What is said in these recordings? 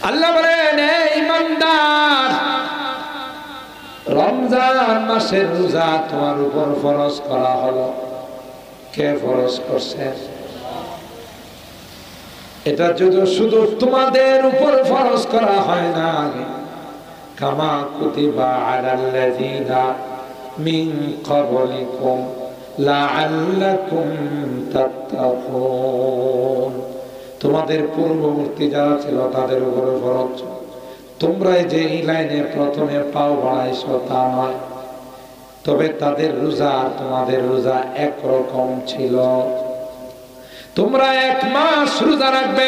আল্লাহ বলেন, হে ঈমানদার, রমজান মাসের রোজা তোমার উপর ফরজ করা হলো। কে ফরজ করছে? এটা যদি শুধু তোমাদের উপর ফরজ করা হয় না, কামা কুতিবা আলাল্লাযীনা মিন ক্বাবলিকুম লাআল্লাকুম তাত্তাকুন, তোমাদের পূর্ববর্তী যারা ছিল তাদের উপর ফরজ। তোমরা যে এই লাইনে প্রথমে পাও বাড়াইছো তা নয়, তবে তাদের রোজা তোমাদের রোজা একরকম ছিল। তোমরা 1 মাস রোজা রাখবে,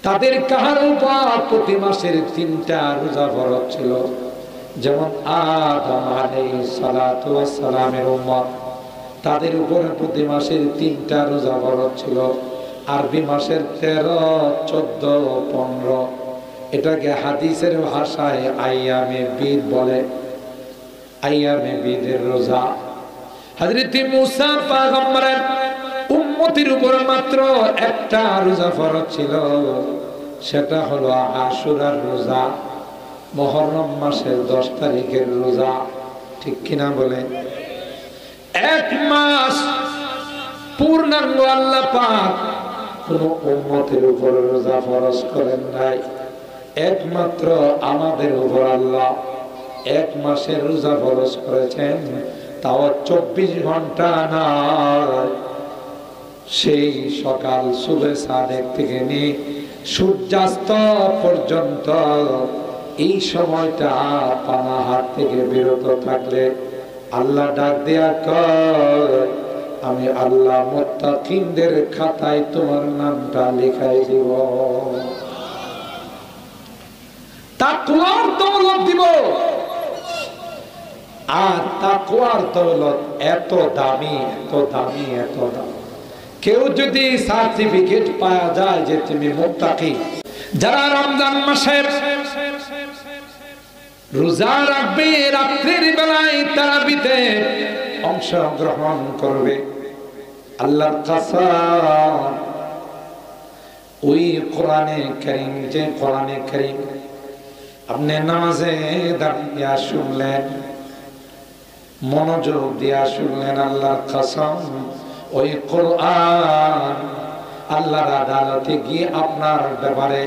তাদের কাহার উপর প্রতি মাসের 3টা রোজা ফরজ ছিল। যেমন আদম আলাইহিস সালাতু ওয়াস সালামের উম্মত, তাদের উপর প্রতি মাসের 3টা রোজা ফরজ ছিল। আরবি মাসের 13, 14, 15, এটাকে হাদিসের ভাষায় আইয়ামে বীদ বলে। আইয়ামে বীদের রোজা হযরত মুসা পয়গম্বরের উম্মতের উপর মাত্র 1টা রোজা ফরজ ছিল, সেটা হলো আশুরার রোজা, মুহররম মাসের 10 তারিখের রোজা। ঠিক কিনা বলেন? 1 মাস পূর্ণাঙ্গ আল্লাহ পাক কোন উম্মতের উপর রোজা ফরজ করেন নাই, একমাত্র আমাদের উপর আল্লাহ 1 মাসের রোজা ফরজ করেছেন, তাও 24 ঘন্টা না, সেই সকাল সুবহে সাদেক থেকে নিয়ে সূর্যাস্ত পর্যন্ত এই সময়টা পানাহার থেকে বিরত থাকলে আল্লাহ ডাক দেয়া কয়, আমি আল্লাহ মুত্তাকিনদের খাতায় তোমার নামটা লিখাই দিব, তাকওয়ার দৌলত দিব। আর তাকওয়ার দৌলত এত দামি, এত দামি, এত দামি, কেউ যদি সার্টিফিকেট পাওয়া যায় যে তুমি মুত্তাকি, যারা রমজান মাসের রোজা রাখবে, রাত্রির বেলায় তারাবিতে অংশগ্রহণ করবে, আল্লাহর কসম, ওই কোরআনে কারীম, যে কোরআনে কারীম আপনি নামাজে দাঁড়িয়ে শুনলেন, মনোযোগ দিয়া শুনলেন, আল্লাহর কসম, ওই কোরআন আল্লাহর আদালতে গিয়ে আপনার ব্যাপারে,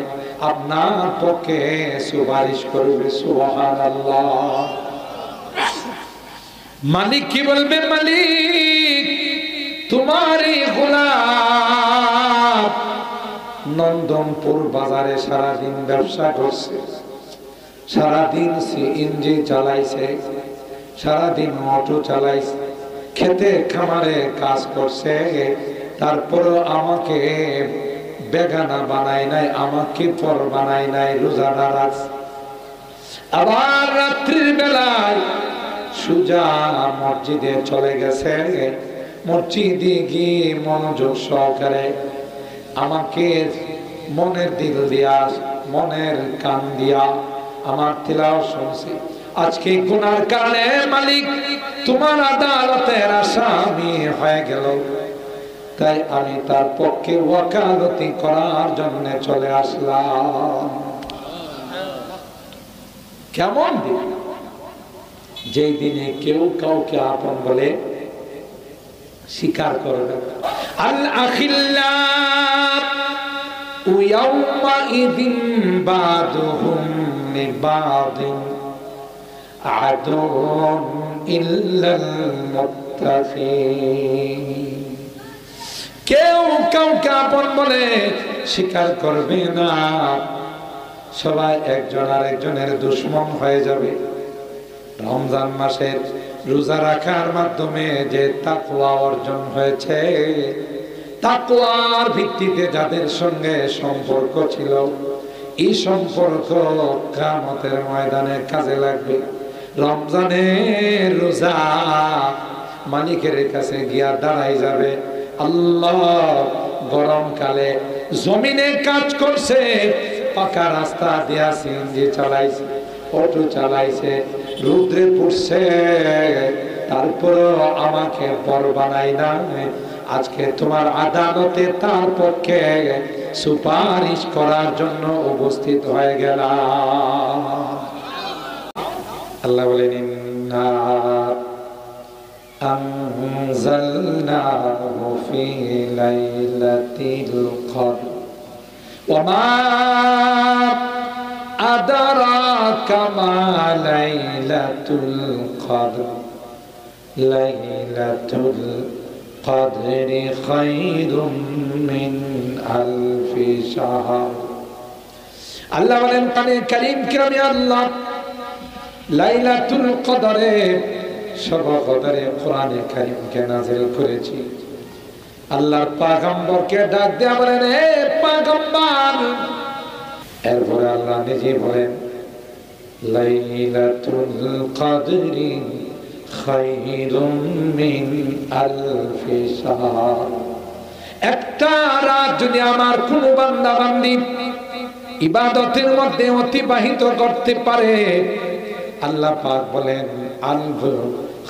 আপনার পক্ষে সুপারিশ করবে। সুবহানাল্লাহ। মালিক কি বলবে? মালিক, তোমারই গোলাম নন্দনপুর বাজারে সারাদিন ব্যবসা করছে, সারাদিন সিএনজি চালাইছে, সারাদিন অটো চালাইছে, খেতে খামারে কাজ করছে, তারপরও আমাকে বেগানা বানাই নাই, আমাকে পর বানাই নাই, রোজাদার রাখছে। আবার রাত্রির বেলায় সুজা মসজিদে চলে গেছে, মসজিদে গিয়ে মনোযোগ সহকারে আমাকে মনের দিল দিয়া, মনের কান দিয়া আমার তিলাওয়াত শুনছি। আজকে গুনার কারণে মালিক তোমার আদালতের আসামি হয়ে গেল, তাই আমি তার পক্ষে ওয়াকালতি করার জন্য চলে আসলাম। কেমন দিন? যেই দিনে কেউ কাউকে আপন বলে স্বীকার করবে। আল আখিল্লাউ ইয়াওমাইযিন বাদুহুম লিবাদিন আদুন ইল্লাল মুত্তাকিন। কেউ কাউকে আপন বলে স্বীকার করবে না, সবাই একজন আরেকজনের দুশমন হয়ে যাবে। রমজান মাসের রোজা রাখার মাধ্যমে যে তাকওয়া অর্জন হয়েছে, তাকওয়ার ভিত্তিতে যাদের সঙ্গে সম্পর্ক ছিল, এই সম্পর্ক কিয়ামতের ময়দানে কাজে লাগবে। রমজানের রোজা মালিকের কাছে গিয়া দাঁড়াই যাবে, আল্লাহ গরমকালে জমিনে কাজ করছে, পাকা রাস্তা দিয়া সিএনজি চালাইছে, অটো চালাইছে, রৌদ্রে পড়ছে, তারপরও আমাকে পর বানাই না, আজকে তোমার আদালতে তার পক্ষে সুপারিশ করার জন্য উপস্থিত হয়ে গেলাম। আল্লাহ বলেন ইন্না আনজালনাহু ফি লাইলাতিল কদর ওয়া মা আদরাকা মা লাইলাতুল কদর লাইলাতুল কদরি খায়রুম মিন আলফি শাহর। আল্লাহ বলেন কোরআনে কারীম কিরামে আল্লাহ লাইলাতুল কদরে শবে কদরে কোরআনে কারীমকে নাযিল করেছি। আল্লাহর পয়গম্বরকে ডাক দেয়া বলেন হে পয়গম্বর। এরপরে আল্লাহ নিজে বলেন লাইলাতুল কদরি খায়রুম মিন আলফি শাহর। একটা রাত যদি আমার কোন বান্দা বান্দি ইবাদতের মধ্যে অতিবাহিত করতে পারে, আল্লাহ পাক বলেন আলফু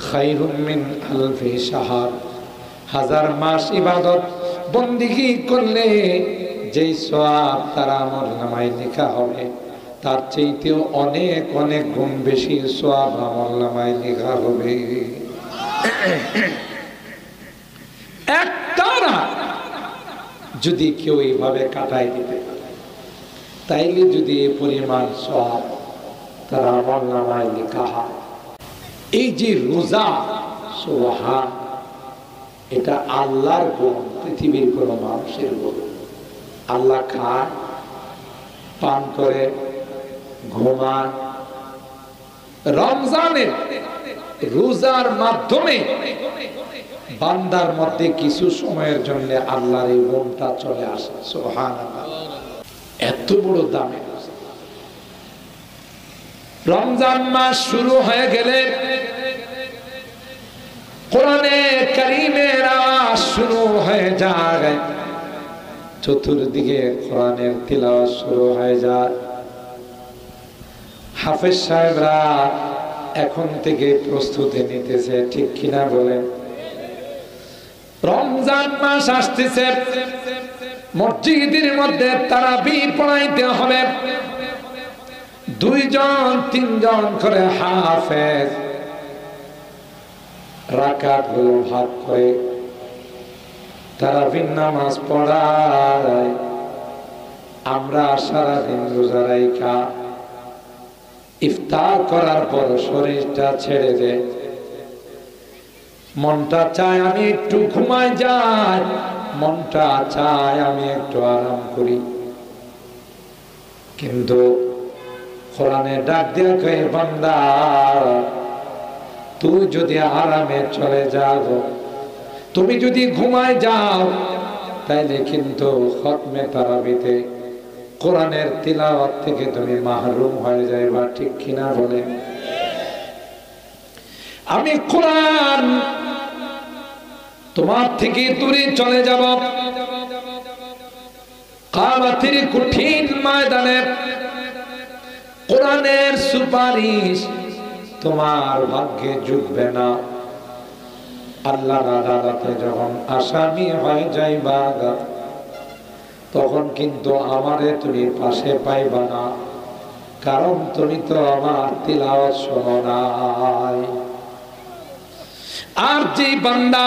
খায়রুম মিন আলফি শাহর। হাজার মাস ইবাদত বন্দেগী করলে যেই সওয়াব তার আমলনামায় লেখা হবে, তার চাইতেও অনেক অনেক গুণ বেশি সওয়াব আমলনামায় লেখা হবে। একটা রাত যদি কেউ এইভাবে কাটাই দিতে পারে, তাইলে যদি এই পরিমাণ সওয়াব তার আমলনামায় লেখা হয়। এই যে রোজা, সুবহান, এটা আল্লাহর গুণ, পৃথিবীর কোন মানুষের গুণ। আল্লাহ খায়, পান করে, ঘুমান। রমজানের রোজার মাধ্যমে বান্দার মধ্যে কিছু সময়ের জন্য আল্লাহর এই গুণটা চলে আসে। সুবহানাল্লাহ, এত বড় দামে রমজান মাস শুরু হয়ে গেলে কোরআনে কারীমের আওয়াজ শুরু হয়ে যায়, চতুর্দিকে কোরআনের তিলাওয়াত শুরু হয়ে যায়। হাফেজ সাহেবরা এখন থেকে প্রস্তুতি নিতেছে, ঠিক কিনা বলেন? রমজান মাস আসতেছে, মসজিদের মধ্যে তারাবি পড়াইতে হবে। 2 জন 3 জন করে হাফেজ রাকাতগুলো ভাগ করে তারাবির নামাজ পড়ায়। আমরা সারাদিন রোজা রাইখা ইফতার করার পর শরীরটা ছেড়ে দেয়, মনটা চায় আমি একটু ঘুমায় যাই, মনটা চায় আমি একটু আরাম করি। কিন্তু কোরআনে ডাক দিয়া কয় বান্দা, তুই যদি আরামে চলে যাও, তুমি যদি ঘুমায় যাও, তাইলে কিন্তু খতমে তারাবিতে কোরআনের তিলাওয়াত থেকে তুমি মাহরুম হয়ে যাইবা, ঠিক কিনা বলেন? আমি কোরআন তোমার থেকে দূরে চলে যাব, কিয়ামতের কঠিন ময়দানে কোরআনের সুপারিশ তোমার ভাগ্যে জুটবে না। আল্লাহর আদালতে যখন আসামি হয়ে যাইবা, তখন কিন্তু আমারে তুমি পাশে পাইবা না, কারণ তুমি তো আমার তিলাওয়াত শোনো নাই। আর যে বান্দা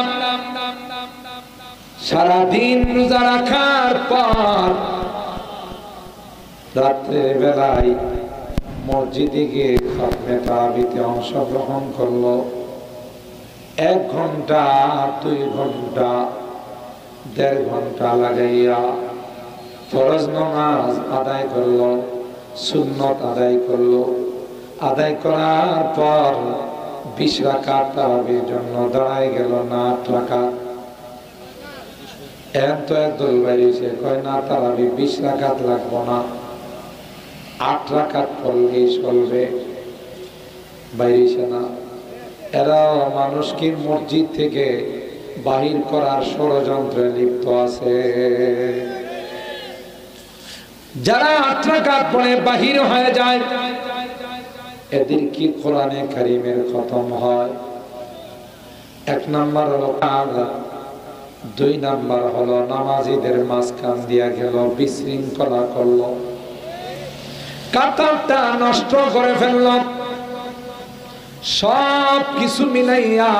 সারাদিন রোজা রাখার পর রাত্রের বেলায় মসজিদে গিয়ে খতমে তারাবিতে অংশগ্রহণ করলো, 1 ঘন্টা 2 ঘন্টা 1.5 ঘন্টা লাগাইয়া ফরজ নামাজ আদায় করলো, সুন্নত আদায় করলো। আদায় করার পর 20 রাকাত তারাবির জন্য দাঁড়ায় গেল না 8 রাকাত। এত একদল বাইরেছে, কয় না তারাবি 20 রাকাত লাগবো না, 8 রাকাত পড়লেই চলবে। বাইরেছে না। এরা মানুষকে মসজিদ থেকে বাহির করার ষড়যন্ত্রে লিপ্ত আছে। যারা 8 রাকাত পড়ে বাহির হয়ে যায়, এদের কি কোরআনে কারীমের খতম হয়? 1 নম্বর হলো দুই নাম্বার হলো নামাজিদের মাঝখান দিয়া গেল, বিশৃঙ্খলা করলো, কাতারটা নষ্ট করে ফেললো, সব কিছু মিলাইয়া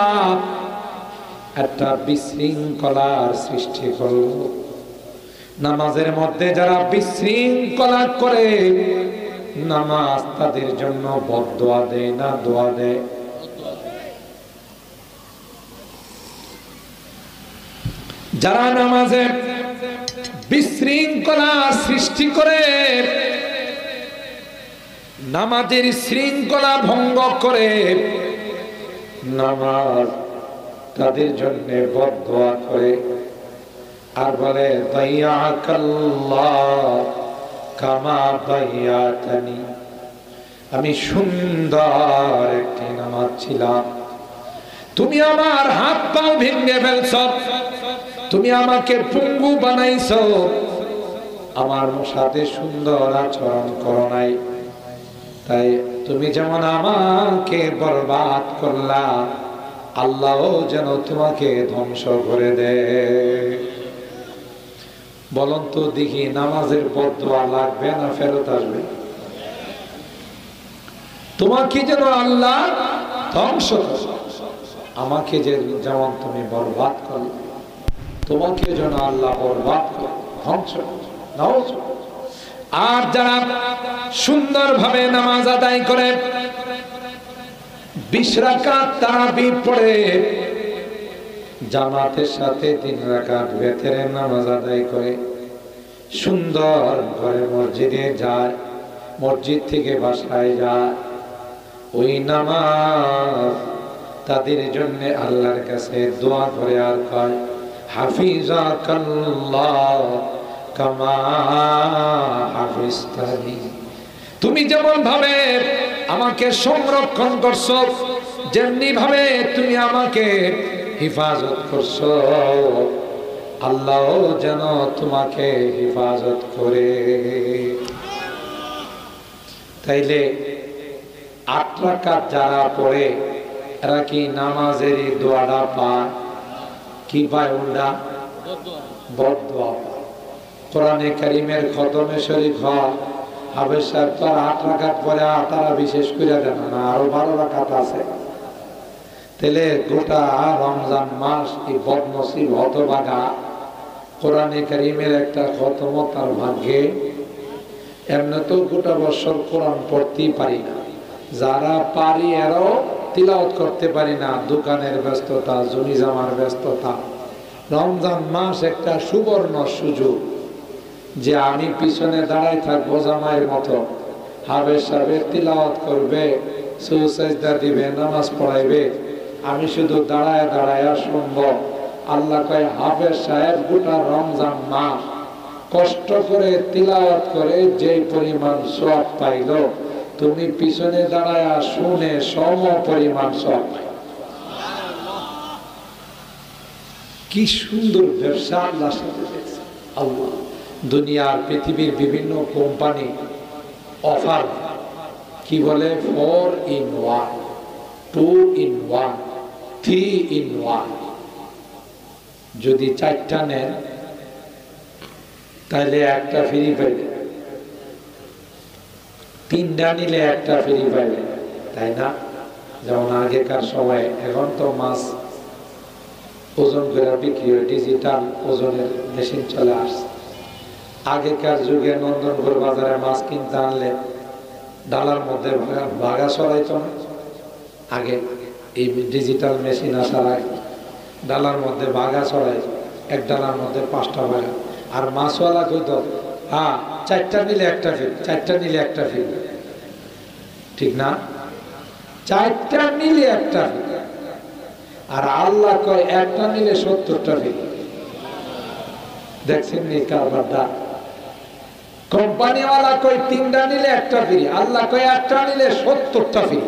একটা বিশৃঙ্খলার সৃষ্টি করলো। নামাজের মধ্যে যারা বিশৃঙ্খলা করে, নামাজ তাদের জন্য বদদোয়া দেয় না দোয়া দেয়? যারা নামাজে বিশৃঙ্খলা সৃষ্টি করে, নামাজের শৃঙ্খলা ভঙ্গ করে, নামাজ তাদের জন্য বদদোয়া করে আর বলে দাইয়াকাল্লাহ কামা দাইয়াতানি, আমি সুন্দর একটি নামাজ ছিলাম, তুমি আমার হাত পাও ভেঙে ফেলছ, তুমি আমাকে পঙ্গু বানাইছ, আমার সাথে সুন্দর আচরণ করো নাই, তাই তুমি যেমন আমাকে বরবাদ করলা, আল্লাহ যেন তোমাকে ধ্বংস করে দেয়। বলুন তো দেখি, নামাজের বদদোয়া লাগবে না ফেরত আসবে? তোমাকে যেন আল্লাহ ধ্বংস করে, আমাকে যেমন তুমি বরবাদ করো, তোমাকে যেন আল্লাহ বরবাদ করে ধ্বংস করে। আর যারা সুন্দরভাবে নামাজ আদায় করে, 20 রাকাত তারাবি পড়ে, জামাতের সাথে 3 রাকাত বেতেরের নামাজ আদায় করে, সুন্দর করে মসজিদে যায়, মসজিদ থেকে বাসায় যায়, ওই নামাজ তাদের জন্য আল্লাহর কাছে দোয়া করে আর কয় হাফিজাকাল্লাহ কামা হাফিজতানি, তুমি যেমন ভাবে আমাকে সংরক্ষণ করছো, যেমনি ভাবে তুমি আমাকে হিফাজত করছো, আল্লাহ যেন তোমাকে হিফাজত করে। তাইলে 8 রাকাত যারা পড়ে, এরা কি নামাজের দোয়াটা পায়? কি পায়? উল্টা বদদোয়া। কোরআনে কারীমের খতমে শরীফ হয়, হাফেজ সাহেব তো 8 রাকাত পরে, তারা বিশেষ করে দেন না, আরো 12 রাকাত আছে। তাহলে গোটা রমজান মাস এই বদনসিব হতভাগা কোরআনে কারীমের একটা খতম তার ভাগ্যে। এমনি তো গোটা বছর কোরআন পড়তেই পারি না, যারা পারি এরাও তিলাওয়াত করতে পারি না, দোকানের ব্যস্ততা, জমি জামার ব্যস্ততা। রমজান মাস একটা সুবর্ণ সুযোগ যে আমি পিছনে দাঁড়াই থাকবো জামাইয়ের মতো, হাফেজ সাহেব তিলাওয়াত করবে, সুজদা দিবে, নামাজ পড়াইবে, আমি শুধু দাঁড়ায় দাঁড়ায় শুনবো। আল্লাহ কয় হাফেজ সাহেব গোটা রমজান মাস কষ্ট করে তিলাওয়াত করে যে পরিমাণ সওয়াব পাইল, তুমি পিছনে দাঁড়ায় শুনে সম পরিমাণ সওয়াব পাইল। কি সুন্দর ব্যবসা আল্লাহ সাথে দেখছে। আল্লাহ দুনিয়ার পৃথিবীর বিভিন্ন কোম্পানি অফার কি বলে, 4 in 1, 2 in 1, 3 in 1। যদি 4টা নেন তাহলে একটা ফ্রি পাইবে, 3টা নিলে একটা ফ্রি পাইবে, তাই না? যেমন আগেকার সময়, এখন তো মাছ ওজন করে বিক্রি হয়, ডিজিটাল ওজনের মেশিন চলে আসছে। আগেকার যুগে নন্দনপুর বাজারে মাছ কিনতে আনলে ডালার মধ্যে ভাগা সরাইতো না। আগে এই ডিজিটাল মেশিন আসার আগে ডালার মধ্যে ভাগা সরাই, এক ডালার মধ্যে 5টা ভাগা। আর মাছওয়ালা কইতো, হ্যাঁ 4টা নিলে একটা ফিল, 4টা নিলে একটা ফিল, ঠিক না? 4টা নিলে একটা ফিল। আর আল্লাহ কয় একটা নিলে 70টা ফিল। দেখছেন নি কারবারটা? কোম্পানিওয়ালা কয় 3টা নিলে একটা ফ্রি, আল্লাহ কয় একটা নিলে 70টা ফ্রি।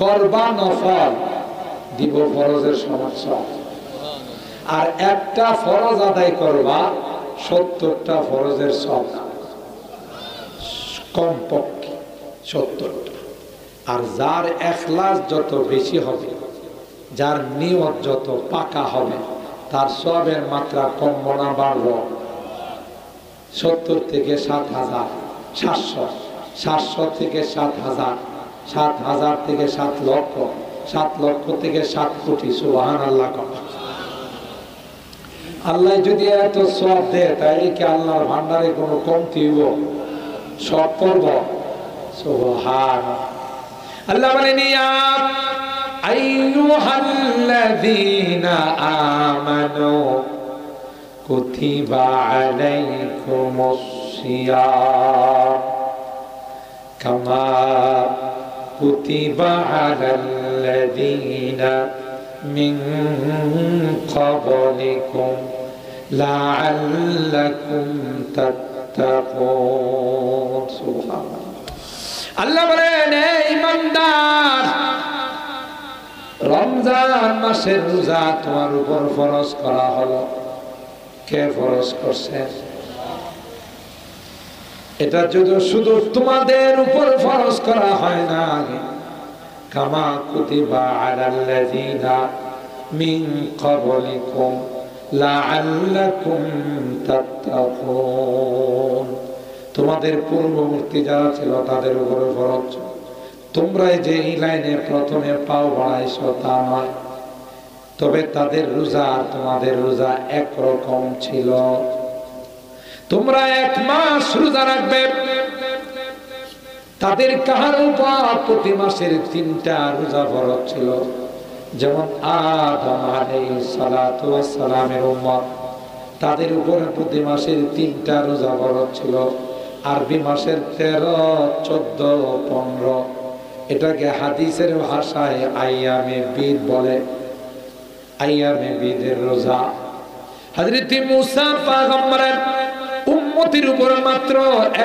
করবা নফল, দিব ফরজের সমান সব। আর একটা ফরজ আদায় করবা, 70টা ফরজের সব, কমপক্ষে 70টা। আর যার ইখলাস যত বেশি হবে, যার নিয়ত যত পাকা হবে তার সওয়াবের মাত্রা কমবে না বাড়বে? 70 থেকে 7,000, 700, 700 থেকে 7,000, 7,000 থেকে 7 লক্ষ, 7 লক্ষ থেকে 7 কোটি। সুবহানাল্লাহ। আল্লাহ যদি এত সওয়াব দেয় তাহলে কি আল্লাহর ভান্ডারে কোনো কমতি হইব? সব করব। সুবহানাল্লাহ। আল্লাহ বলেন ইয়া আইয়ুহাল্লাযীনা আমানু কুতিবা আলাইকুমুস সিয়াম কামা কুতিবা আলাল্লাযীনা মিন ক্বাবলিকুম লাআল্লাকুম তাত্তাকুন। সুবহানাল্লাহ। আল্লাহ বলেন হে ঈমানদার, রমজান মাসের রোজা তোমার উপর ফরজ করা হলো। কে ফরজ করছে? এটা যদি শুধু তোমাদের উপর ফরজ করা হয় না, কামা কুতিবা আলাল্লাযীনা মিন ক্বাবলিকুম লাআল্লাকুম তাত্তাকুন, তোমাদের পূর্ববর্তী যারা ছিল তাদের উপরে ফরজ। তোমরা যে এই লাইনে প্রথমে পাও বাড়াইছো তা নয়, তবে তাদের রোজা তোমাদের রোজা একরকম ছিল। তোমরা 1 মাস রোজা রাখবে, তাদের কাহার উপর প্রতি মাসের 3টা রোজা ফরজ ছিল। যেমন আদম আলাইহিস সালাতু ওয়াস সালামের উম্মত, তাদের উপরে প্রতি মাসের 3টা রোজা ফরজ ছিল। আরবি মাসের 13, 14, 15, এটাকে হাদিসের ভাষায় আইয়ামে বীর বলে। আইয়ামে বীরের রোজা হযরত মুসা পয়গম্বরের উম্মতের উপর মাত্র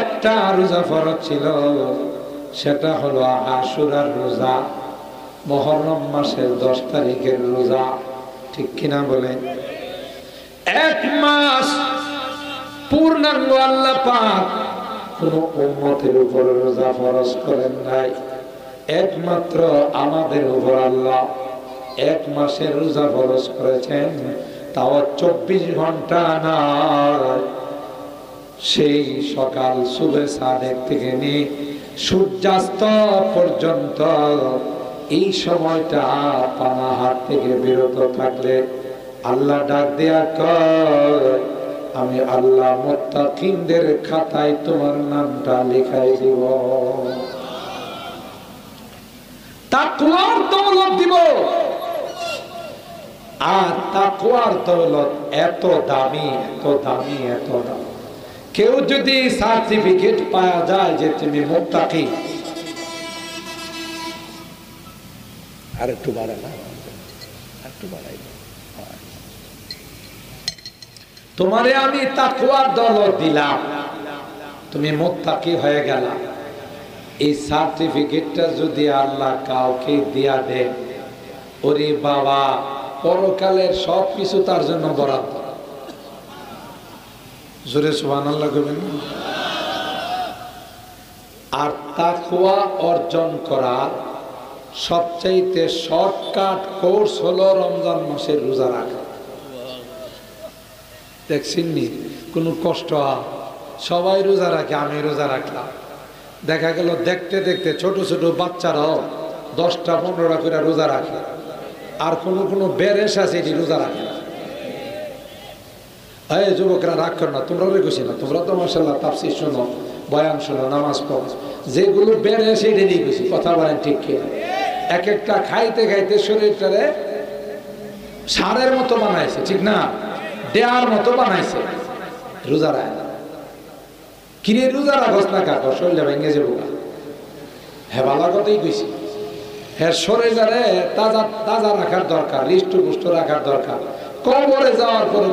একটা রোজা ফরজ ছিল, সেটা হলো আশুরার রোজা, মুহররম মাসের 10 তারিখের রোজা। ঠিক কিনা বলে? 1 মাস পূর্ণাঙ্গ আল্লাহ পাক কোন উম্মতের উপর রোজা ফরজ করেন নাই, একমাত্র আমাদের উপর আল্লাহ 1 মাসের রোজা ফরজ করেছেন, তাও 24 ঘন্টা না, সেই সকাল সুবহে সাদেক থেকে নিয়ে সূর্যাস্ত পর্যন্ত এই সময়টা পানাহার থেকে বিরত থাকলে আল্লাহ ডাক দেয়া কয়, আমি আল্লাহ মুত্তাকিনদের খাতায় তোমার নামটা লিখাই দিব, তাকওয়ার দৌলত দিব। আর তাকওয়ার দৌলত এত দামি, এত দামি, এত দামি, কেউ যদি সার্টিফিকেট পাওয়া যায় যে তুমি মুত্তাকি, আর একটু বাড়ালা, একটু বাড়াই, তোমারে আমি তাকওয়ার দৌলত দিলাম, তুমি মুত্তাকি হয়ে গেলা। এই সার্টিফিকেটটা যদি আল্লাহ কাউকে দিয়া দেয়, ওরে বাবা, পরকালের সব কিছু তার জন্য বরাদ্দ। জোরে সুবহানাল্লাহ কইবেন। আর তাকওয়া অর্জন করার সবচাইতে শর্টকাট কোর্স হলো রমজান মাসের রোজা রাখা। দেখছেন নি কোনো কষ্ট? সবাই রোজা রাখে, আমি রোজা রাখলাম। দেখা গেল দেখতে দেখতে ছোট ছোট বাচ্চারাও 10টা 15টা করে রোজা রাখে, আর কোনো বেরেস আছে এটি রোজা রাখে না। এই যুবকরা রাগ করো না, তোমরা রেখেছি না, তোমরা তো মাশাআল্লাহ তাফসীর শোনো, বয়ান শোনো, নামাজ পড়ো, যেগুলো বেরেস এটি দিয়ে গেছি, কথা বলেন ঠিক কি? এক একটা খাইতে খাইতে শরীরটারে সারের মতো বানাইছে, ঠিক না? দেয়ার মতো বানাইছে, রোজা রায় না। কিরে রোজা রাখস না কাকো, শরীরে ভেঙে যাবো। হ্যাঁ, ভালো কথাই কইছি। হ্যাঁ, শরীরে তাজা তাজা রাখার দরকার, হৃষ্টপুষ্ট রাখার দরকার। কবরে যাওয়ার পরে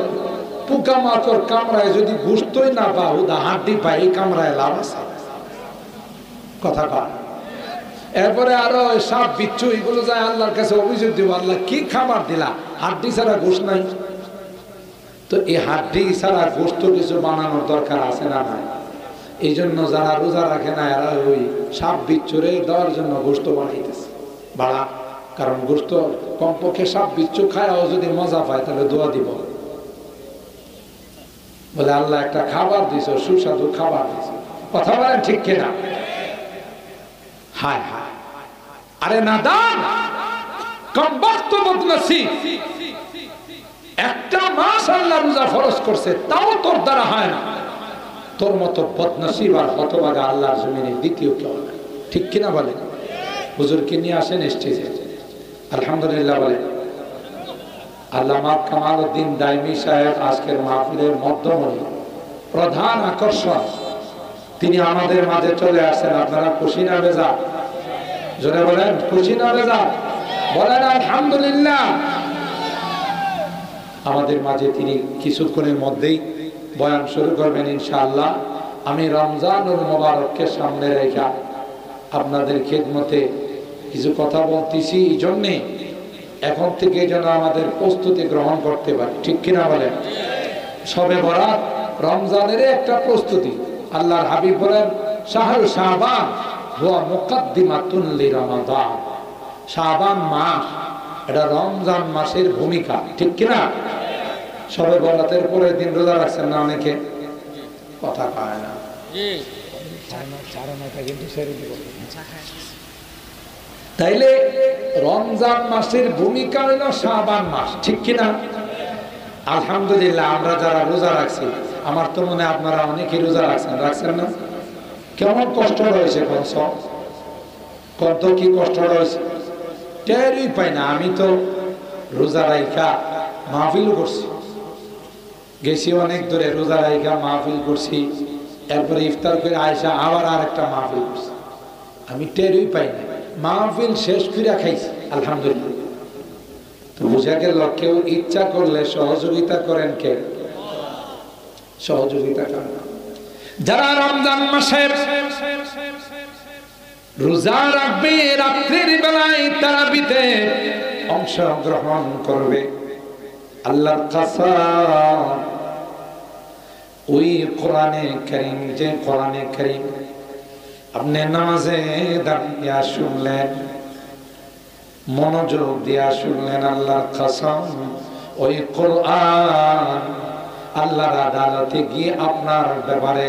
পোকা মাকড় কামড়ায় যদি গুস্তই না পা, হুদা হাড্ডি পাই, এই কামড়ায় লাভ আছে? কথা কয়। এরপরে আরো সাপ বিচ্ছু এগুলো যায় আল্লাহর কাছে অভিযোগ দিব, আল্লাহ কি খাবার দিলা, হাড্ডি ছাড়া গোশ নাই। তো এই হাড্ডি ছাড়া গোস্ত কিছু বানানোর দরকার আছে না নাই? এই জন্য যারা রোজা রাখে না, এরা ওই সাপ বিচ্ছুরে দেওয়ার জন্য গোস্ত বানাইতেছে। বাড়া কারণ গোস্ত কমপক্ষে সাপ বিচ্ছু খায়ও যদি মজা পায় তাহলে দোয়া দিব, বলে আল্লাহ একটা খাবার দিছ, সুস্বাদু খাবার দিছ। কথা বলেন ঠিক কিনা? হায় হায়, আরে নাদান কমবক্ত বদনসিব, একটা মাস আল্লাহ রোজা ফরজ করছে তাও তোর দ্বারা হয় না, তোর মতো বদনসিব আর হতভাগা আল্লাহর জমিনে দ্বিতীয় কেউ না। ঠিক কিনা বলেন? হুজুরকে নিয়ে আসেন স্টেজে। আলহামদুলিল্লাহ বলে। আল্লামা কামাল উদ্দিন দাইমি সাহেব আজকের মাহফিলের মধ্যমণি, প্রধান আকর্ষণ, তিনি আমাদের মাঝে চলে আসেন। আপনারা খুশি না বেজার? জোরে বলেন খুশি না বেজার? বলেন আলহামদুলিল্লাহ। আমাদের মাঝে তিনি কিছুক্ষণের মধ্যেই বয়ান শুরু করবেন ইনশাআল্লাহ। আমি রমজানুল মোবারককে সামনে রেখে আপনাদের খেদমতে কিছু কথা বলতেছি, এই জন্যে এখন থেকে যেন আমাদের প্রস্তুতি গ্রহণ করতে পারি। ঠিক কিনা বলেন? শবে বরাত রমজানের একটা প্রস্তুতি। আল্লাহর হাবিব বলেন শাহরু শাবান হুয়া মুকাদ্দিমাতুন লিরমাদান, শাবান মাস এটা রমজান মাসের ভূমিকা। ঠিক কিনা? শবে বরাতের পরের দিন রোজা রাখছেন না অনেকে? কথা পায় না, তাইলে রমজান মাসের ভূমিকা হলো শাবান মাস। ঠিক কিনা? আলহামদুলিল্লাহ আমরা যারা রোজা রাখছি, আমার তো মনে হয় আপনারা অনেকে রোজা রাখছেন না? কেমন কষ্ট রয়েছে কত কি কষ্ট রয়েছে টেরই পাই না। আমি তো রোজা রাইখা মাহফিল করছি, গেছি অনেক দূরে, রোজা রাইখা মাহফিল করছি, এরপরে ইফতার করে আয়সা আবার আর একটা মাহফিল করছি, আমি টেরই পাই না। মাহফিল শেষ করে খাইছি আলহামদুলিল্লাহ। তো বুঝা গেল কেউ ইচ্ছা করলে সহযোগিতা করেন কে? সহযোগিতা করেন যারা রমজান মাসে রোজা রাখবে, রাত্রির বেলায় তারাবিতে অংশগ্রহণ করবে। আল্লাহর কসম, ওই কোরআনে কারীম, যে কোরআনে কারীম আপনি নামাজে দাঁড়িয়ে শুনলেন, মনোযোগ দিয়া শুনলেন, আল্লাহর কসম ওই কোরআন আল্লাহর আদালতে গিয়ে আপনার ব্যাপারে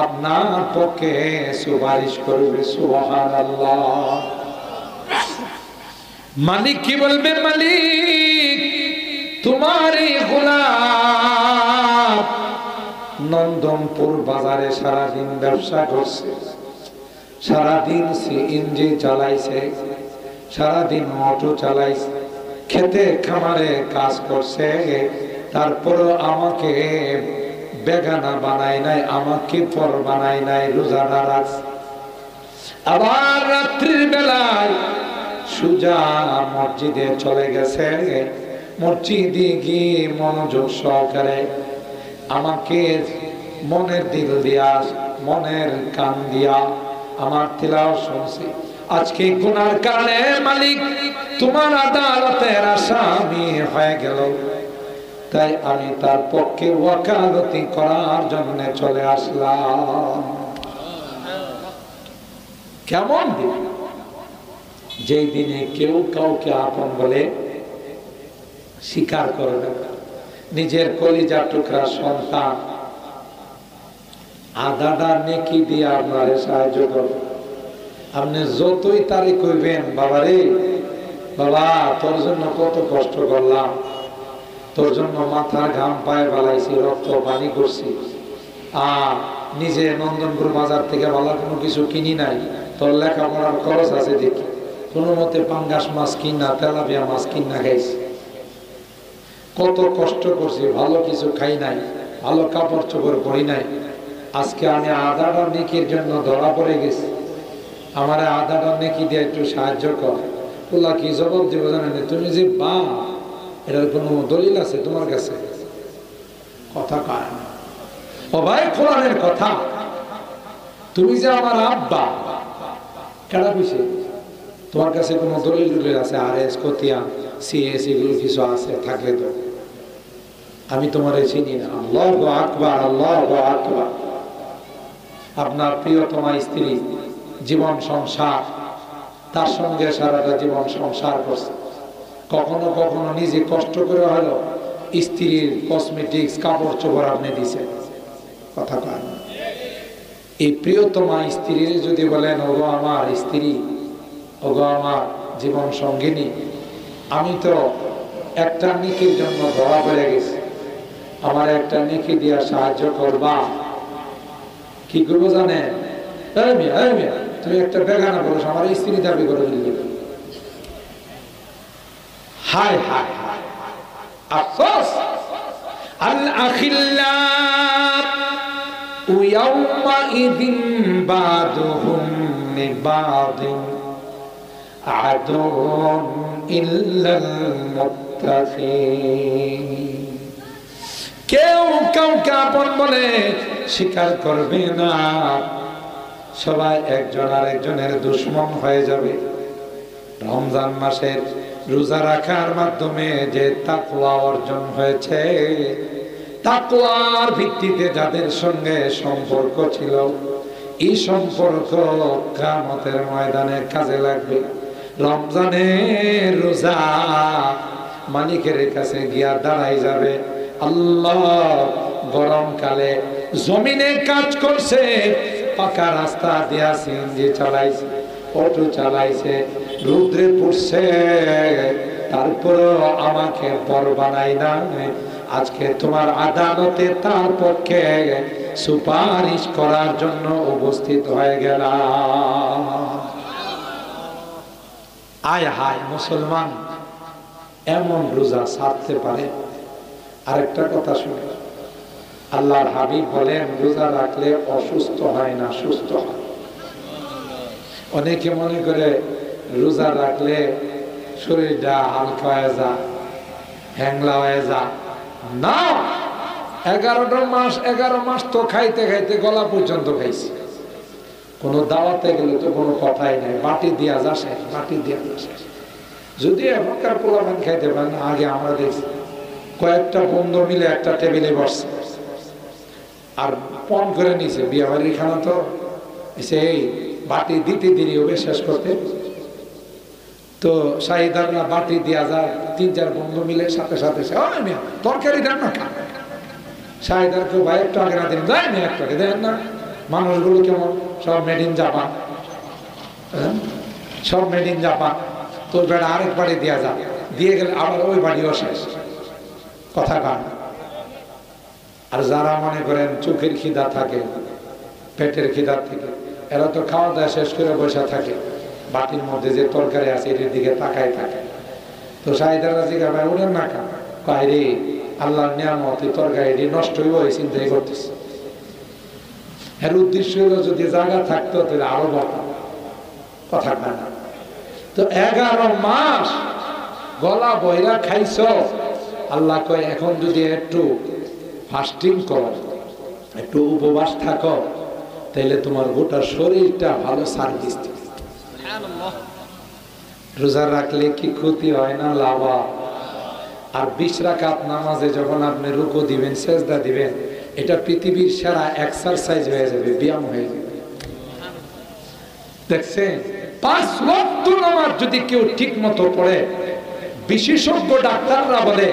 আপনার পক্ষে সুপারিশ করবে। সুবহানাল্লাহ। মালিক কি বলবে? মালিক তোমারই গোলাম নন্দনপুর বাজারে সারাদিন ব্যবসা করছে, সারাদিন সিএনজি চালাইছে, সারাদিন অটো চালাইছে, খেতে খামারে কাজ করছে, তারপরও আমাকে বেগানা বানাই নাই, আমাকে পর বানাই নাই, রোজাটা রাখছে। আবার রাত্রির বেলায় সুজা মসজিদে চলে গেছে, মসজিদে গিয়ে মনোযোগ সহকারে আমাকে মনের দিল দিয়া, মনের কান দিয়া আমার তিলাওয়াত শুনছি। আজকে গুনার কারণে মালিক তোমার আদালতের আসামি হয়ে গেল, তাই আমি তার পক্ষে ওয়াকালতি করার জন্য চলে আসলাম। কেমন দিন? যেই দিনে কেউ কাউকে আপন বলে স্বীকার করবে, নিজের কলিজার টুকরা সন্তান আদাটা নেকি দিয়ে আপনারে সাহায্য করবে। আপনি যতই তারে কইবেন, বাবা রে বাবা তোর জন্য কত কষ্ট করলাম, তোর জন্য মাথার ঘাম পায়ে বালাইছি, রক্ত পানি করছি, নিজে নন্দনপুর বাজার থেকে ভালো কোনো কিছু কিনি নাই, তোর লেখাপড়ার খরচ আছে দেখি, কোনো মতে পাঙ্গাস মাছ কিনা, তেলাপিয়া মাছ কিনা খাইছি, কত কষ্ট করছি, ভালো কিছু খাই নাই, ভালো কাপড় চোপড় পরি নাই, আজকে আমি আদাটা নেকির জন্য ধরা পড়ে গেছি, আমার আদাটা নেকি দিয়ে একটু সাহায্য কর। ওলা কি জবাব দেবো জানেন? তুমি যে বা এটার কোনো দলিল আছে তোমার কাছে? কথা কয় না। ও ভাই কোরআনের কথা, তুমি যে আমার আব্বা, কেডা কইছে? তোমার কাছে কোনো দলিল টলিল আছে? আরএস কতিয়ান সিএস এগুলো কিছু আছে থাকলে তো আমি তোমার চিনি না। আল্লাহু আকবার, আল্লাহু আকবার। আপনার প্রিয়তমা স্ত্রী, জীবন সংসার, তার সঙ্গে সারাটা জীবন সংসার করছে, কখনো কখনো নিজে কষ্ট করে হলো স্ত্রীর কসমেটিক্স কাপড় চোপড় আপনি দিছে। কথা কয় না? এই প্রিয়তমা স্ত্রীর যদি বলেন ওগো আমার স্ত্রী, ওগো আমার জীবন সঙ্গিনী, আমি তো একটা নেকির জন্য ধরা পড়ে গেছি, আমার একটা নেকি দিয়া সাহায্য করবা। কি করবো জানেন? তুমি একটা বেগানা বলো, আমার স্ত্রী দাবি করে দিল। হায় হায় হায় আফসোস। আল আখিল্লাউ ইয়াওমাইযিন বাদুহুম লিবাদিন আদুন ইল্লাল মুত্তাকিন। কেউ কাউকে আপন বলে স্বীকার করবে না, সবাই একজন আরেকজনের দুশমন হয়ে যাবে। রমজান মাসের রোজা রাখার মাধ্যমে যে তাকওয়া অর্জন হয়েছে, তাকওয়ার ভিত্তিতে যাদের সঙ্গে সম্পর্ক ছিল, এই সম্পর্ক কিয়ামতের ময়দানে কাজে লাগবে। রমজানের রোজা মালিকের কাছে গিয়া দাঁড়াই যাবে। আল্লাহ গরমকালে জমিনে কাজ করছে, পাকা রাস্তা দিয়া সিএনজি চালাইছে, অটো চালাইছে, রৌদ্রে পড়ছে, তারপরও আমাকে বর বানাই না, আজকে তোমার আদালতে তার পক্ষে সুপারিশ করার জন্য উপস্থিত হয়ে গেলাম। আয় হায় মুসলমান এমন রোজা ছাড়তে পারে? আরেকটা কথা শুনে, আল্লাহর হাবিব বলেন রোজা রাখলে অসুস্থ হয় না, সুস্থ হয়। অনেকে মনে করে রোজা রাখলে শরীরটা হালকা হয়ে যা, হ্যাংলা হয়ে যা। না, 11 মাস তো খাইতে খাইতে গলা পর্যন্ত খাইছি। কোনো দাওয়াতে গেলে তো কোনো কথাই নাই, বাটি দিয়া যা শেষ, বাটি দিয়া যা শেষ। যদি এখনকার পোলাপান খাইতে পারেন, আগে আমরা দেখছি কয়েকটা বন্ধু মিলে একটা টেবিলে বসছে আর পণ করে নিছে। বিয়ে বাড়ির খানা তো সেই বাটি দিতে দেরি হবে শেষ করতে, তো শাহিদাররা বাটি দিয়া যায়, 3-4 বন্ধু মিলে সাথে সাথে তরকারি দেন না খা। শাহিদার কেউ ভাই একটু আগে না দিন, যাই না একটু আগে দেন না। মানুষগুলো কেমন সব মেড ইন জাপান, সব মেড ইন জাপান। তো বেড়া আরেক বাড়ি দিয়া যা, দিয়ে গেলে আবার ওই বাড়িও শেষ। কথা কান। আর যারা মনে করেন চোখের খিদা থাকে, পেটের খিদা থেকে, এরা তো খাওয়া দাওয়া শেষ করে বসে থাকে, বাটির মধ্যে যে তরকারি আছে এটির দিকে তাকায় থাকে। তো শাহিদারা জিজ্ঞাসা উঠেন না খা, কয় রে আল্লাহর নিয়ামত, তরকারি নষ্ট হইব এই চিন্তাই করতেছে। এর উদ্দেশ্য হলো যদি জায়গা থাকতো তাহলে আরো বলতাম। কথা কান। তো 11 মাস গলা বইরা খাইছ, আল্লাহ কয় এখন যদি একটু ফাস্টিং করো, একটু উপবাস থাকো, তাহলে তোমার গোটা শরীরটা ভালো সার্ভিস দিবে। রোজা রাখলে কি ক্ষতি হয় না, লাভ। আর 20 রাকাত নামাজে যখন আপনি রুকু দিবেন, সেজদা দিবেন, এটা পৃথিবীর সেরা এক্সারসাইজ হয়ে যাবে, ব্যায়াম হয়ে যাবে। দেখছেন 5 ওয়াক্ত নামাজ যদি কেউ ঠিক মতো পড়ে, বিশেষজ্ঞ ডাক্তাররা বলে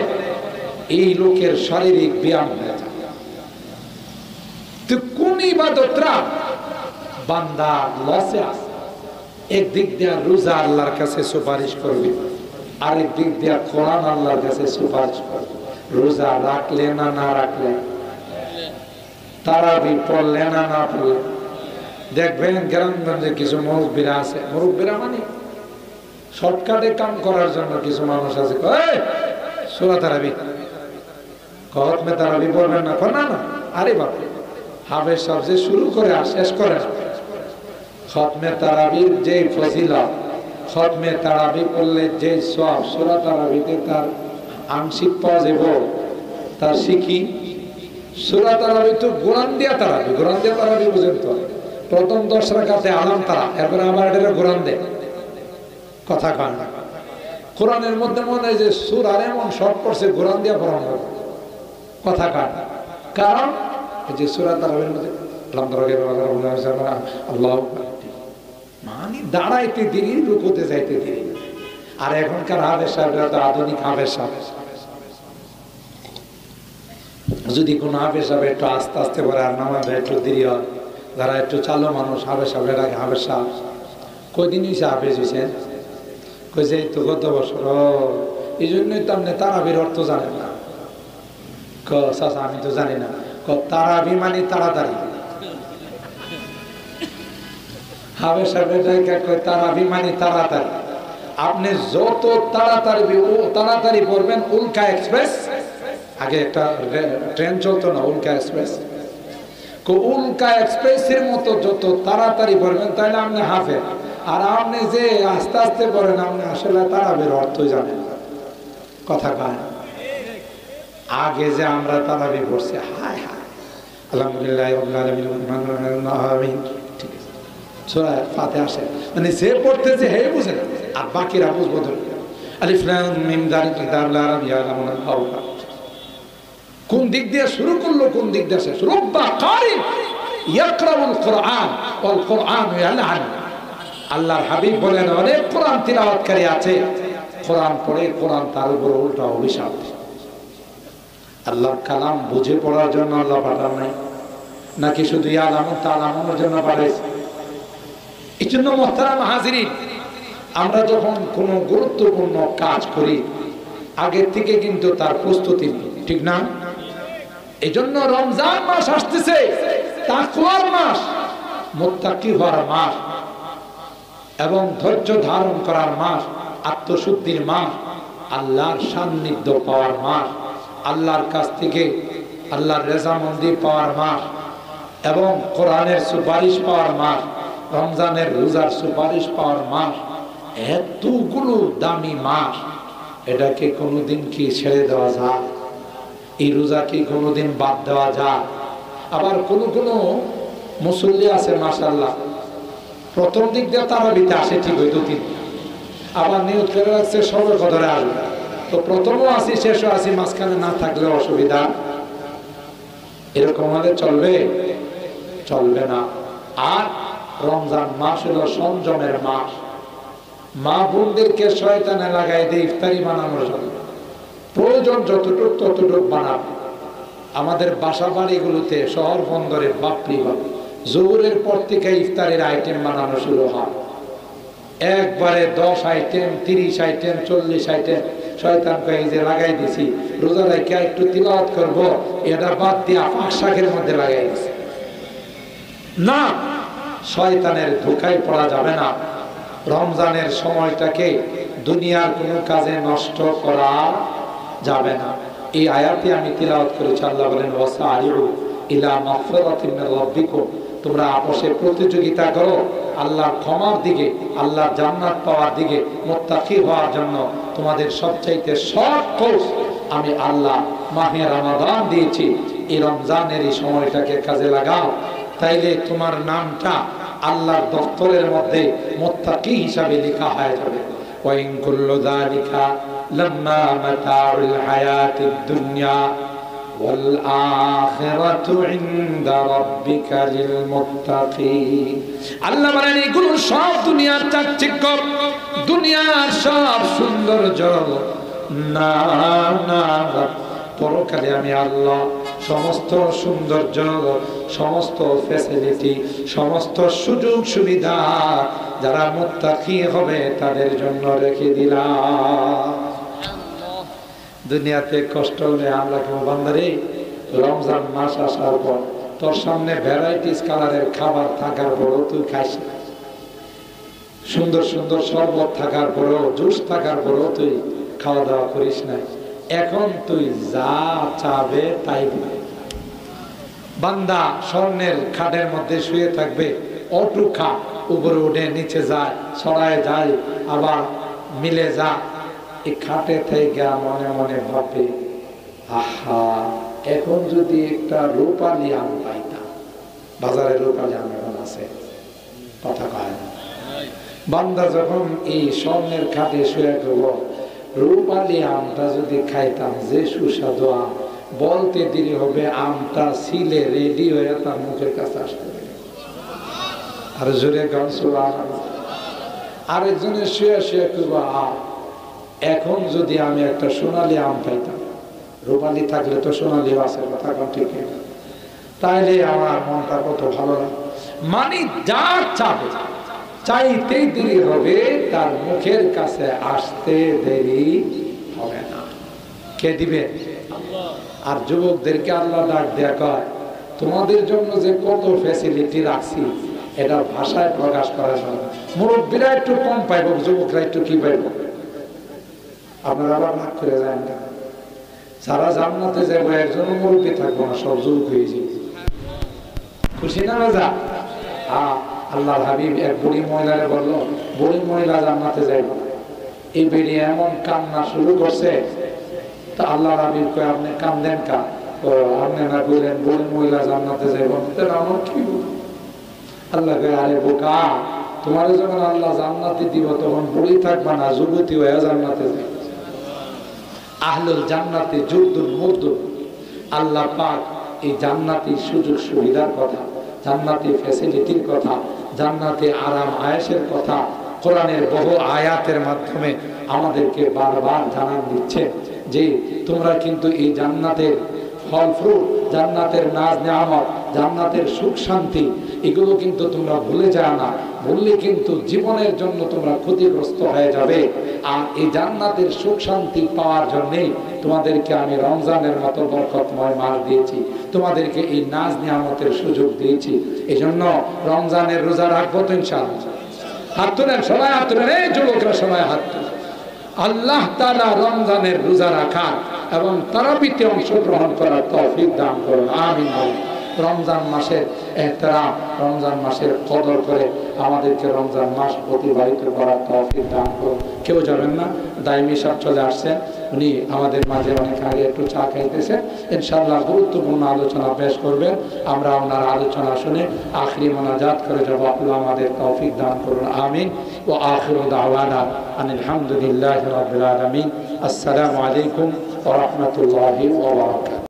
এই লোকের শারীরিক ব্যায়াম হয়ে যায়। তো কোন ইবাদতরা বান্দা লসে আছে? একদিক দিয়ে রোজা আল্লাহর কাছে সুপারিশ করবে, আরেক দিক দিয়ে কোরআন আল্লাহর কাছে সুপারিশ করবে। রোজা রাখলে না না রাখলে, তারাবি পড়লে না না পড়লে, দেখবেন গ্রামগঞ্জে কিছু মুরব্বীরা আছে, মুরব্বীরা মানে শর্টকাটে কাম করার জন্য কিছু মানুষ আছে, সূরা তারাবি খতমে তারাবি পড়বেন না, না না, আরে বাপ, হাফেজ সাহেব যে শুরু করে আর শেষ করে না। খতমে তারাবির যে ফজিলত, খতমে তারাবি পড়লে যে সব, সূরা তারাবিতে তার আংশিক পাওয়া যাব, তার শিখি। সূরা তারাবি তো কোরআন দিয়া তারাবি, কোরআন দিয়া তারাবি বুঝেন তো, প্রথম 10 রাকাতে আলাম তারা, এরপরে আবার এটা কোরআন দেয়। কথা কান। কোরআনের মধ্যে মনে হয় যে সূরা এমন শর্ট করছে, কোরআন দিয়া পড়ানো হবে। কথা কান। কারণ এই যে সূরা তারাবির মধ্যে আল্লাহ মানে দাঁড়াইতে দেরি, রুকুতে যাইতে দেরি। আর এখনকার হাফেজ সাহেবরা তো আধুনিক হাফেজ সাহেব। যদি কোনো হাফেজ সাহেব একটু আস্তে আস্তে করে আর নামাজ একটু দেরি হয়, যারা একটু চালু মানুষ, হাফেজ সাহেবের আগে হাফেজ সাহেব কয়দিন হয়েছে হাফেজ হয়েছেন, কইছে তো গত বছর। এই জন্যই তো আপনি তারাবির অর্থ জানেন না। চাচা আমি তো জানি না। তারাবি মানে তাড়াতাড়ি। হাফেজ সাহেবের জায়গায় কয় তারাবি মানে তাড়াতাড়ি। আপনি যত তাড়াতাড়ি পড়বেন, উল্কা এক্সপ্রেস, আগে একটা ট্রেন চলতো না উল্কা এক্সপ্রেস, উল্কা এক্সপ্রেসের মতো যত তাড়াতাড়ি পড়বেন তাহলে আপনি হাফেজ। আর আপনি যে আস্তে আস্তে পড়েন, আপনি আসলে তারাবির অর্থ জানেন কথা কয়। আগে যে আমরা তারাবি পড়ছি, হায় হায় আলহামদুলিল্লাহ রাব্বিল আলামিন, ঠিক আছে সূরা ফাতিহা আসে, মানে যে পড়তেছে হে বুঝে না, আর বাকিরা বুঝবো না। আলিফ লাম মিম যালিকা কিতাবুল লা রাইবা ফীহি, কোন দিক দিয়ে শুরু করলো কোন দিক দিয়ে শেষ। রব্বা কারি ইয়াকরাউল কুরআন ওয়াল কুরআন ইয়ালআন। আল্লাহর হাবিব বলেন অনেক কোরআন তিলাওয়াতকারী আছে, কোরআন পড়ে কোরআন তার উপর উল্টা অভিশাপ। আল্লাহর কালাম বুঝে পড়ার জন্য আল্লাহ পাঠান নাই, নাকি শুধু ইয়ালামুন তালামুনের জন্য পাঠাইছে? এই জন্য মুহতারাম হাজিরিন, আমরা যখন কোনো গুরুত্বপূর্ণ কাজ করি আগের থেকে কিন্তু তার প্রস্তুতি নিই, ঠিক না? এই জন্য রমজান মাস আসতেছে, তাকওয়ার মাস, মুত্তাকি হওয়ার মাস এবং ধৈর্য ধারণ করার মাস, আত্মশুদ্ধির মাস, আল্লাহর সান্নিধ্য পাওয়ার মাস, আল্লাহর কাছ থেকে আল্লাহর রেজামন্দি পাওয়ার মাস এবং কোরআনের সুপারিশ পাওয়ার মাস, রমজানের রোজার সুপারিশ পাওয়ার মাস। এতগুলো দামি মাস, এটাকে কোনোদিন কি ছেড়ে দেওয়া যায়? এই রোজা কি কোনোদিন বাদ দেওয়া যায়? আবার কোনো মুসল্লি আছে মাশাআল্লাহ, প্রথম দিক দিয়ে তারাবিতে আসে ঠিক ওই 2-3, আবার নিয়ত করে রাখছে সবে কদরে আসবে, তো প্রথমও আসি শেষও আসি, মাঝখানে না থাকলে অসুবিধা। এরকম হলে চলবে? চলবে না। আর রমজান মাস হলো সংযমের মাস। মা বোনদেরকে শয়তানে লাগাই দিয়ে ইফতারি বানানোর জন্য প্রয়োজন যতটুকু ততটুকু বানাবে। আমাদের বাসা বাড়িগুলোতে শহর বন্দরে বাপরি বাপ জোহরের পর থেকে ইফতারের আইটেম বানানো শুরু হয়, একবারে 10 আইটেম, 30 আইটেম, 40 আইটেম। শয়তান কয়ে যে লাগাই দিছি রোজা রেখে একটু তিলাওয়াত করব, এটা বাদ দিয়া পাক শাকের মধ্যে লাগাই দিছি। না, শয়তানের ধোঁকায় পড়া যাবে না। রমজানের সময়টাকে দুনিয়ার কোনো কাজে নষ্ট করা যাবে না। এই আয়াতে আমি তিলাওয়াত করেছি, আল্লাহ বলেন ওয়াসারিউ ইলা মাগফিরাতিন মির রাব্বিকুম, তোমরা আপসে প্রতিযোগিতা করো আল্লাহর ক্ষমার দিকে, আল্লাহর জান্নাত পাওয়ার দিকে, মুত্তাকি হওয়ার জন্য। তোমাদের সবচাইতে শর্ট কোর্স আমি আল্লাহ মাহে রমাদান দিয়েছি, এই রমজানের এই সময়টাকে কাজে লাগাও, তাইলে তোমার নামটা আল্লাহর দফতরের মধ্যে মুত্তাকি হিসাবে লেখা হয়ে যাবে। ওয়া ইন কুল্লু যালিকা লাম্মা মাতাউল হায়াতিদ দুনিয়া ওয়াল আখিরাতু ইনদা রাব্বিকা লিল মুত্তাকিন। আল্লাহ বলেন এগুলো সব দুনিয়ার চাকচিক্য, দুনিয়ার সব সৌন্দর্য না না, পরকালে আমি আল্লাহ সমস্ত সৌন্দর্য, সমস্ত ফ্যাসিলিটি, সমস্ত সুযোগ সুবিধা যারা মুত্তাকি হবে তাদের জন্য রেখে দিলাম। দুনিয়াতে কষ্ট হলে আমরা কেউ বান্দারে, রমজান মাস আসার পর তোর সামনে ভ্যারাইটিস কালারের খাবার থাকার পরও তুই খাইস না, সুন্দর সুন্দর শরবত থাকার পরও, জুস থাকার পরও তুই খাওয়া দাওয়া করিস না। এখন তুই যা চাবে তাই দিবে। বান্দা স্বর্ণের খাটের মধ্যে শুয়ে থাকবে, অটু খা, উপরে উঠে নিচে যায়, ছড়ায় যায়, আবার মিলে যা। এই খাটে থেকে মনে মনে ভাববে, আহা এখন যদি একটা রূপালি আম পাইতাম। বাজারে রূপালি আম এখন আছে, কথা কয় না। বান্দা যখন এই স্বর্ণের খাটে শুয়ে থাকব, রূপালি আমটা যদি খাইতাম, যে সুস্বাদু আম, বলতে দেরি হবে আমটা ছিলে রেডি হয়ে তার মুখের কাছে আসতে। আর জোরে গান সুবহানাল্লাহ। আরেকজনের শুয়ে শুয়ে করবো এখন যদি আমি একটা সোনালী আম পাইতাম, রূপালী থাকলে তো সোনালী আছে, কথা ঠিক, তাইলে আমার মনটা কত ভালো লাগে। মানে যা চাবে চাইতেই দেরি হবে, তার মুখের কাছে আসতে দেরি হবে না। কে দিবে? আর যুবকদেরকে আল্লাহ ডাক দেয়া কয়, তোমাদের জন্য যে কত ফ্যাসিলিটি রাখছি এটা ভাষায় প্রকাশ করা যাবে না। মুরব্বীরা একটু কম পাইব, যুবকরা একটু কি পাইব? আপনারা আবার ভাগ করে যায় না। যারা জান্নাতে যাবো একজন মুরব্বী থাকবো না, সব যুবক হয়ে যাবে। খুশি না রাজা? আল্লাহ হাবিব এক বুড়ি মহিলারে বললো, বুড়ি মহিলা জান্নাতে যাইব না। এই বেড়ি এমন কান্না শুরু করছে, তা আল্লাহ হাবিব কয়, আপনি কান্দেন কা? আপনি না বললেন বুড়ি মহিলা জান্নাতে যাইব না, আমার কি বলবো? আল্লাহ কয়, আরে বোকা, তোমার যখন আল্লাহ জান্নাতে দিব তখন বুড়ি থাকবা না, যুবতী হয়ে জান্নাতে যাইব। আহলুল জান্নাতে যুদ্দুল মুদ্দুল। আল্লাহ পাক এই জান্নাতি সুযোগ সুবিধার কথা, জান্নাতি ফ্যাসিলিটির কথা, জান্নাতে আরাম আয়েশের কথা কোরআনের বহু আয়াতের মাধ্যমে আমাদেরকে বারবার জানান দিচ্ছে যে তোমরা কিন্তু এই জান্নাতের ফল ফ্রুট, জান্নাতের নাজ নেয়ামত, জান্নাতের সুখ শান্তি, এগুলো কিন্তু তোমরা ভুলে যাও না। ভুললে কিন্তু জীবনের জন্য তোমরা ক্ষতিগ্রস্ত হয়ে যাবে। আর এই জান্নাতের সুখ শান্তি পাওয়ার জন্যে তোমাদেরকে আমি রমজানের মতো বরকতময় মাস দিয়েছি, তোমাদেরকে এই নাজ নিয়ামতের সুযোগ দিয়েছি। এই জন্য রমজানের রোজা রাখবো তো ইনশাআল্লাহ। হাত তোলেন সবাই, হাত তোলেন, এই যুবকরা সবাই হাত তোলেন। আল্লাহ তাআলা রমজানের রোজা রাখার এবং তারাবিতে অংশগ্রহণ করার তৌফিক দান করুন, আমিন। রমজান মাসের এহতেরাম, রমজান মাসের কদর করে আমাদেরকে রমজান মাস অতিবাহিত করার তৌফিক দান করুন। কেউ যাবেন না, দাইমি সাহেব চলে আসছেন, উনি আমাদের মাঝে অনেক আগে একটু চা খাইতেছেন। ইনশাআল্লাহ গুরুত্বপূর্ণ আলোচনা পেশ করবেন। আমরা ওনার আলোচনা শুনে আখিরি মোনাজাত করে যাব। আল্লাহ আমাদের তৌফিক দান করুন, আমিন। ওয়া আখিরু দাওয়ানা আনিল হামদুলিল্লাহি রাব্বিল আলামিন। আসসালামু আলাইকুম ওয়া রাহমাতুল্লাহি ওয়া বারাকাতুহু।